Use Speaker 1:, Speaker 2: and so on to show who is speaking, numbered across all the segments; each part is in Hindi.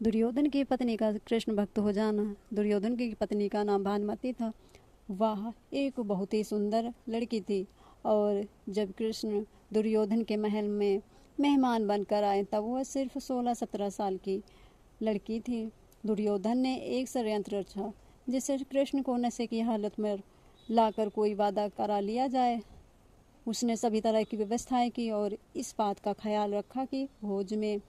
Speaker 1: दुर्योधन की पत्नी का कृष्ण भक्त हो जाना। दुर्योधन की पत्नी का नाम भानुमति था। वह एक बहुत ही सुंदर लड़की थी और जब कृष्ण दुर्योधन के महल में मेहमान बनकर आए तब वह सिर्फ 16-17 साल की लड़की थी। दुर्योधन ने एक षड्यंत्र रचा जिससे कृष्ण को नशे की हालत में लाकर कोई वादा करा लिया जाए। उसने सभी तरह की व्यवस्थाएं की और इस बात का ख्याल रखा कि भोज में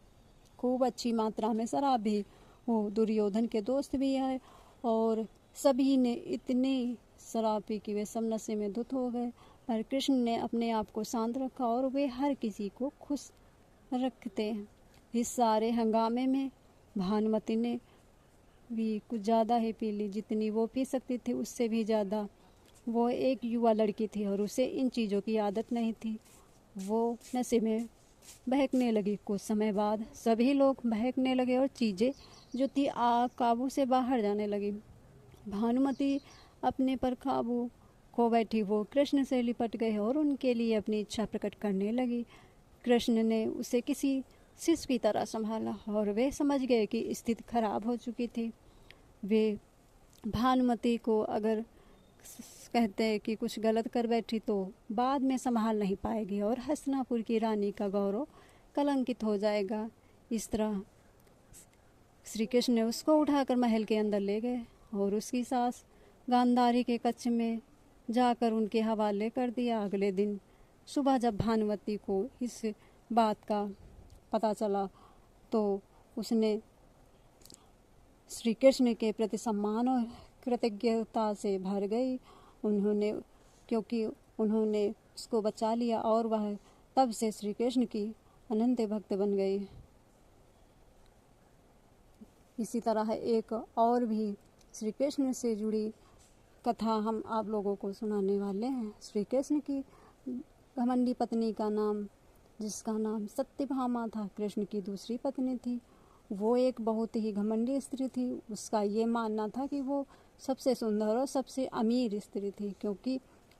Speaker 1: खूब अच्छी मात्रा में शराब भी हो। दुर्योधन के दोस्त भी आए और सभी ने इतनी शराब पी कि वे सब नशे में धुत हो गए, पर कृष्ण ने अपने आप को शांत रखा और वे हर किसी को खुश रखते हैं। इस सारे हंगामे में भानुमति ने भी कुछ ज़्यादा ही पी ली, जितनी वो पी सकती थी उससे भी ज़्यादा। वो एक युवा लड़की थी और उसे इन चीज़ों की आदत नहीं थी। वो नशे में बहकने लगी। कुछ समय बाद सभी लोग बहकने लगे और चीज़ें जो थी काबू से बाहर जाने लगी। भानुमति अपने पर काबू खो बैठी। वो कृष्ण से लिपट गए और उनके लिए अपनी इच्छा प्रकट करने लगी। कृष्ण ने उसे किसी शिशु की तरह संभाला और वे समझ गए कि स्थिति खराब हो चुकी थी। वे भानुमति को अगर कहते हैं कि कुछ गलत कर बैठी तो बाद में संभाल नहीं पाएगी और हस्तिनापुर की रानी का गौरव कलंकित हो जाएगा। इस तरह श्री कृष्ण ने उसको उठाकर महल के अंदर ले गए और उसकी सास गांधारी के कक्ष में जाकर उनके हवाले कर दिया। अगले दिन सुबह जब भानुमति को इस बात का पता चला तो उसने श्री कृष्ण के प्रति सम्मान और कृतज्ञता से भर गई। क्योंकि उन्होंने उसको बचा लिया और वह तब से श्री कृष्ण की अनंत भक्त बन गई। इसी तरह एक और भी श्री कृष्ण से जुड़ी कथा हम आप लोगों को सुनाने वाले हैं। श्री कृष्ण की घमंडी पत्नी का नाम, जिसका नाम सत्यभामा था, कृष्ण की दूसरी पत्नी थी। वो एक बहुत ही घमंडी स्त्री थी। उसका ये मानना था कि वो सबसे सुंदर और सबसे अमीर स्त्री थी, क्योंकि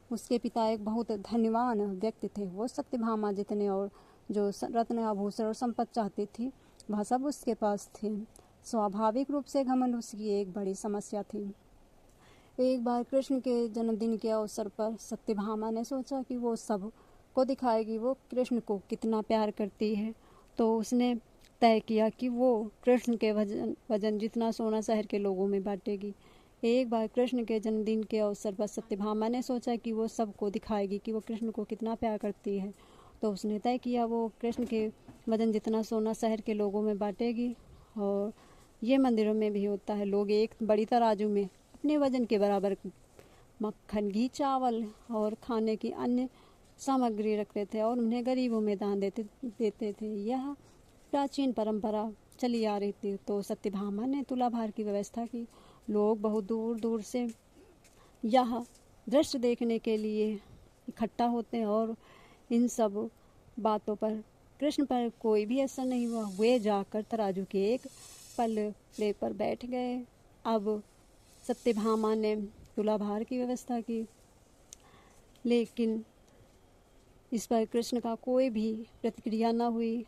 Speaker 1: उसके पिता एक बहुत धनवान व्यक्ति थे। वो सत्यभामा जितने और जो रत्न आभूषण और संपत्ति चाहती थी वह सब उसके पास थे। स्वाभाविक रूप से घमंड उसकी एक बड़ी समस्या थी। एक बार कृष्ण के जन्मदिन के अवसर पर सत्यभामा ने सोचा कि वो सब को दिखाएगी वो कृष्ण को कितना प्यार करती है। तो उसने तय किया कि वो कृष्ण के वजन जितना सोना शहर के लोगों में बांटेगी। एक बार कृष्ण के जन्मदिन के अवसर पर सत्यभामा ने सोचा कि वो सबको दिखाएगी कि वो कृष्ण को कितना प्यार करती है। तो उसने तय किया वो कृष्ण के वजन जितना सोना शहर के लोगों में बांटेगी। और ये मंदिरों में भी होता है, लोग एक बड़ी तराजू में अपने वजन के बराबर मक्खन, घी, चावल और खाने की अन्य सामग्री रखते थे और उन्हें गरीबों में दान देते थे। यह प्राचीन परंपरा चली आ रही थी। तो सत्यभामा ने तुलाभार की व्यवस्था की। लोग बहुत दूर दूर से यह दृश्य देखने के लिए इकट्ठा होते हैं और इन सब बातों पर कृष्ण पर कोई भी असर नहीं हुआ। वे जाकर तराजू के एक पल्ले पर बैठ गए। अब सत्यभामा ने तुलाभार की व्यवस्था की, लेकिन इस पर कृष्ण का कोई भी प्रतिक्रिया न हुई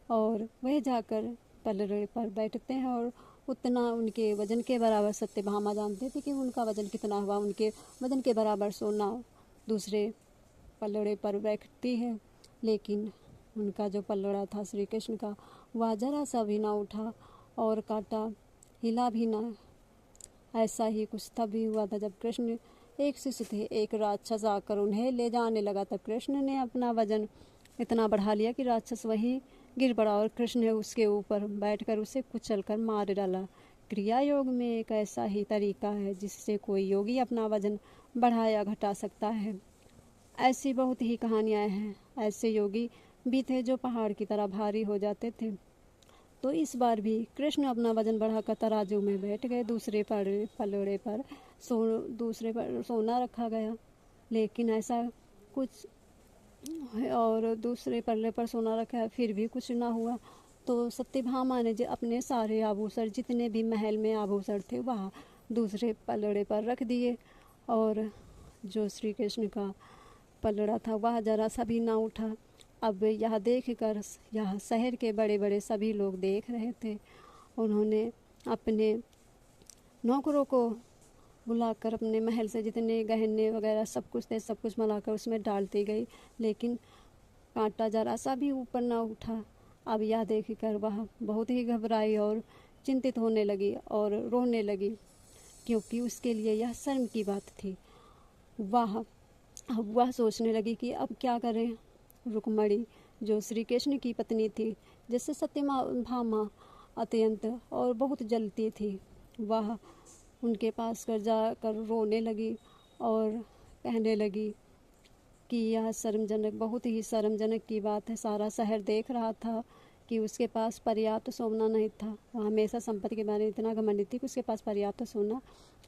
Speaker 1: और वह जाकर पल्ले पर बैठते हैं और उतना उनके वजन के बराबर सत्यभामा जानते थे कि उनका वजन कितना हुआ। उनके वजन के बराबर सोना दूसरे पल्लड़े पर बैठती है, लेकिन उनका जो पल्लड़ा था श्री कृष्ण का वह जरा सा भी ना उठा और काटा हिला भी ना। ऐसा ही कुछ तब भी हुआ था जब कृष्ण एक शिशु थे। एक राक्षस आकर उन्हें ले जाने लगा, तब कृष्ण ने अपना वजन इतना बढ़ा लिया कि राक्षस वहीं गिर पड़ा और कृष्ण ने उसके ऊपर बैठकर उसे कुचलकर मार डाला। क्रिया योग में एक ऐसा ही तरीका है जिससे कोई योगी अपना वजन बढ़ा या घटा सकता है। ऐसी बहुत ही कहानियाँ हैं। ऐसे योगी भी थे जो पहाड़ की तरह भारी हो जाते थे। तो इस बार भी कृष्ण अपना वजन बढ़ाकर तराजू में बैठ गए। दूसरे पलड़े पर सोना रखा गया, लेकिन ऐसा कुछ और दूसरे पल्ले पर सोना रखा है, फिर भी कुछ ना हुआ। तो सत्यभामा ने अपने सारे आभूषण, जितने भी महल में आभूषण थे, वह दूसरे पलड़े पर रख दिए और जो श्री कृष्ण का पलड़ा था वह जरा सा भी ना उठा। अब यह देख कर यह शहर के बड़े बड़े सभी लोग देख रहे थे उन्होंने अपने नौकरों को बुलाकर अपने महल से जितने गहने वगैरह सब कुछ थे सब कुछ मिलाकर उसमें डालती गई, लेकिन कांटा जरा सा भी ऊपर ना उठा। अब यह देखकर वह बहुत ही घबराई और चिंतित होने लगी और रोने लगी, क्योंकि उसके लिए यह शर्म की बात थी। वह सोचने लगी कि अब क्या करें। रुक्मणी जो श्री कृष्ण की पत्नी थी, जिससे सत्यभामा अत्यंत और बहुत जलती थी, वह उनके पास कर जाकर रोने लगी और कहने लगी कि यह शर्मजनक, बहुत ही शर्मजनक की बात है। सारा शहर देख रहा था कि उसके पास पर्याप्त सोना नहीं था। वह हमेशा संपत्ति के बारे में इतना घमंडी थी कि उसके पास पर्याप्त सोना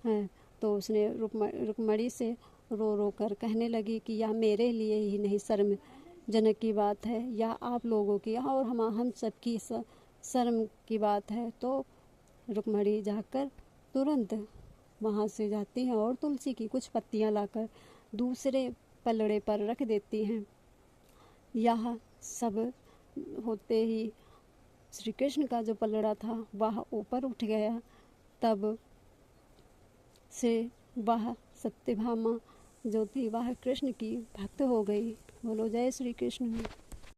Speaker 1: है। तो उसने रुक्मणी से रो रो कर कहने लगी कि यह मेरे लिए ही नहीं शर्मजनक की बात है, यह आप लोगों की और हम सबकी शर्म की बात है। तो रुक्मणी जाकर तुरंत वहाँ से जाती हैं और तुलसी की कुछ पत्तियाँ लाकर दूसरे पलड़े पर रख देती हैं। यह सब होते ही श्री कृष्ण का जो पलड़ा था वह ऊपर उठ गया। तब से वह सत्यभामा जो थी वह कृष्ण की भक्त हो गई। बोलो जय श्री कृष्ण।